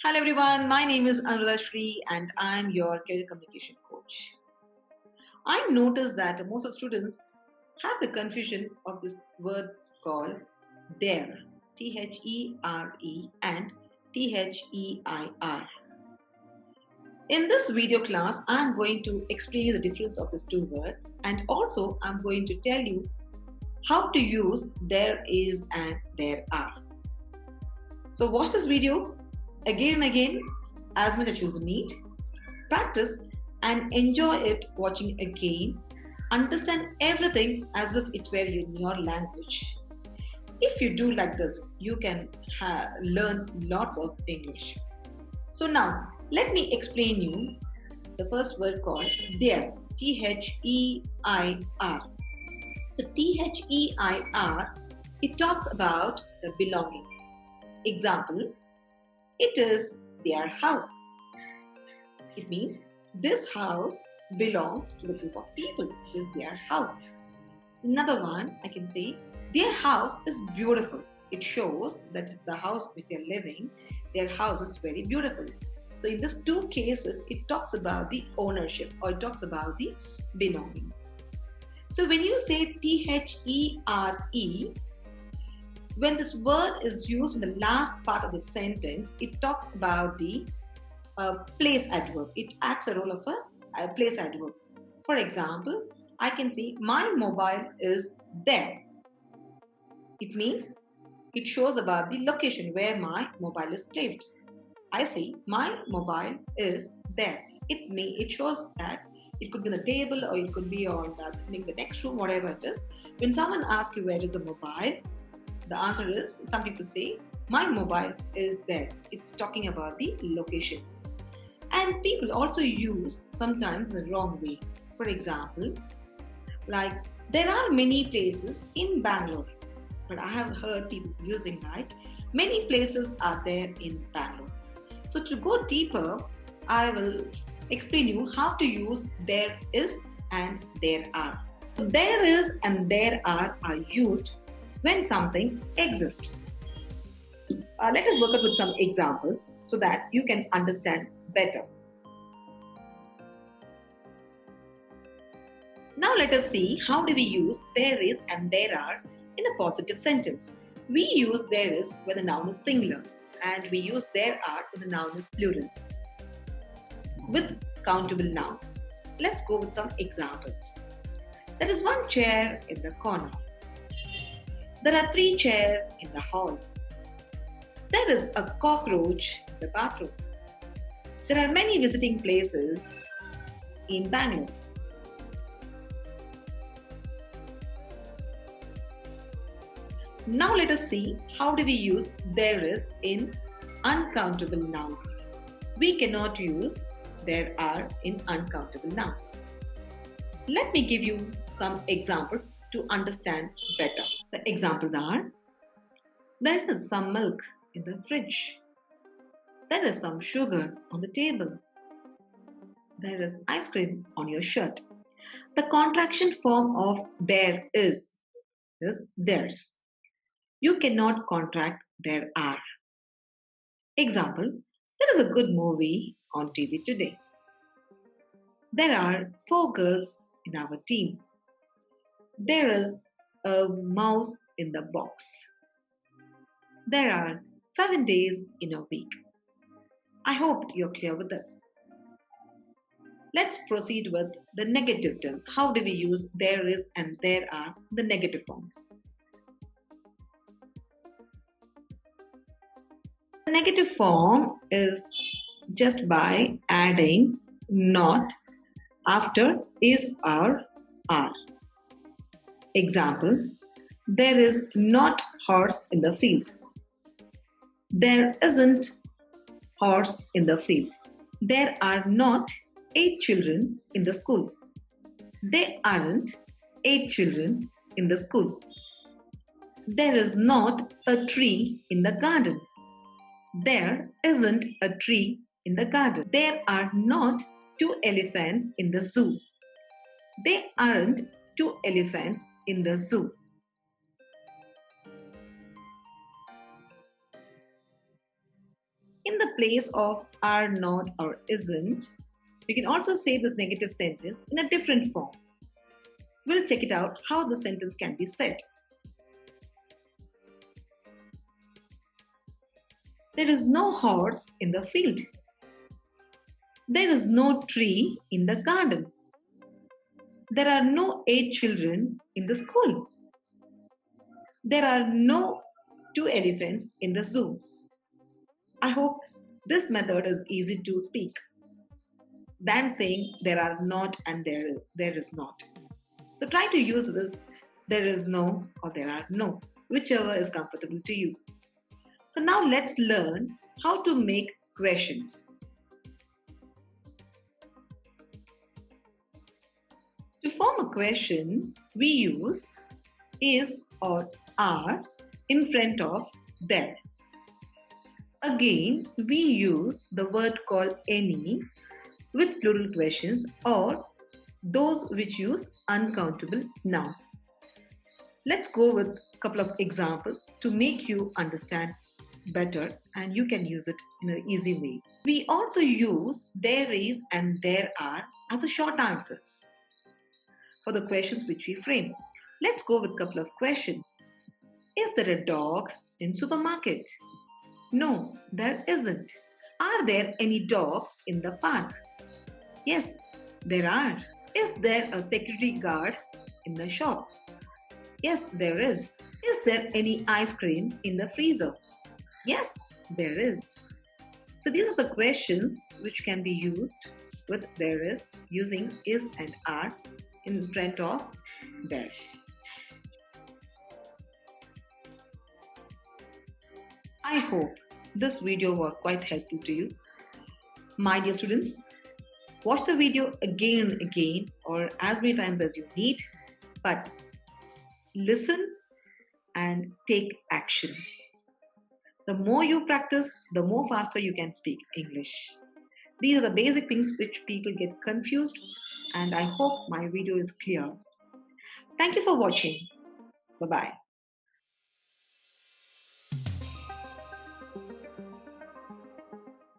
Hello everyone, my name is Anurashri and I'm your career communication coach. I noticed that most of students have the confusion of this words called there, There, and Their. In this video class, I'm going to explain you the difference of these two words and also I'm going to tell you how to use there is and there are. So watch this video again and again as much as you need. Practice and enjoy it watching again. Understand everything as if it were in your language. If you do like this, you can learn lots of English. So now, let me explain you the first word called there. Their. So Their, it talks about the belongings. Example, it is their house. It means this house belongs to the group of people. It is their house. So another one, I can say, their house is beautiful. It shows that the house which they are living, their house is very beautiful. So in these two cases, it talks about the ownership or it talks about the belongings. So when you say There, when this word is used in the last part of the sentence, it talks about the place adverb. It acts a role of a place adverb. For example, I can say my mobile is there. It means it shows about the location where my mobile is placed. I say my mobile is there. It shows that it could be on the table or it could be on the next room, whatever it is. When someone asks you where is the mobile, the answer is, some people say, my mobile is there. It's talking about the location. And people also use sometimes the wrong way. For example, like there are many places in Bangalore, but I have heard people using like many places are there in Bangalore. So to go deeper, I will explain you how to use there is and there are. There is and there are used when something exists. Let us work out with some examples so that you can understand better. Now let us see how do we use there is and there are in a positive sentence. We use there is when the noun is singular and we use there are when the noun is plural with countable nouns. Let's go with some examples. There is one chair in the corner. There are 3 chairs in the hall. There is a cockroach in the bathroom. There are many visiting places in Bangalore. Now let us see how do we use there is in uncountable nouns. We cannot use there are in uncountable nouns. Let me give you some examples to understand better. The examples are, there is some milk in the fridge. There is some sugar on the table. There is ice cream on your shirt. The contraction form of there is theirs. You cannot contract there are. Example, there is a good movie on TV today. There are 4 girls in our team. There is a mouse in the box. There are 7 days in a week. I hope you're clear with this. Let's proceed with the negative terms. How do we use there is and there are in the negative forms? The negative form is just by adding not after is or are. Example, there is not horse in the field. There isn't horse in the field. There are not 8 children in the school. There aren't 8 children in the school. There is not a tree in the garden. There isn't a tree in the garden. There are not 2 elephants in the zoo. There aren't 2 elephants in the zoo. In the place of are not or isn't, you can also say this negative sentence in a different form. We'll check it out how the sentence can be said. There is no horse in the field. There is no tree in the garden. There are no 8 children in the school. There are no 2 elephants in the zoo. I hope this method is easy to speak than saying there are not and there is not. So try to use this there is no or there are no, whichever is comfortable to you. So now let's learn how to make questions. To form a question, we use is or are in front of there. Again, we use the word called any with plural questions or those which use uncountable nouns. Let's go with a couple of examples to make you understand better and you can use it in an easy way. We also use there is and there are as a short answers for the questions which we frame. Let's go with a couple of questions. Is there a dog in supermarket? No, there isn't. Are there any dogs in the park? Yes, there are. Is there a security guard in the shop? Yes, there is. Is there any ice cream in the freezer? Yes, there is. So these are the questions which can be used with there is using is and are in front of there. I hope this video was quite helpful to you. My dear students, watch the video again and again or as many times as you need, but listen and take action. The more you practice, the more faster you can speak English. These are the basic things which people get confused, and I hope my video is clear. Thank you for watching. Bye-bye.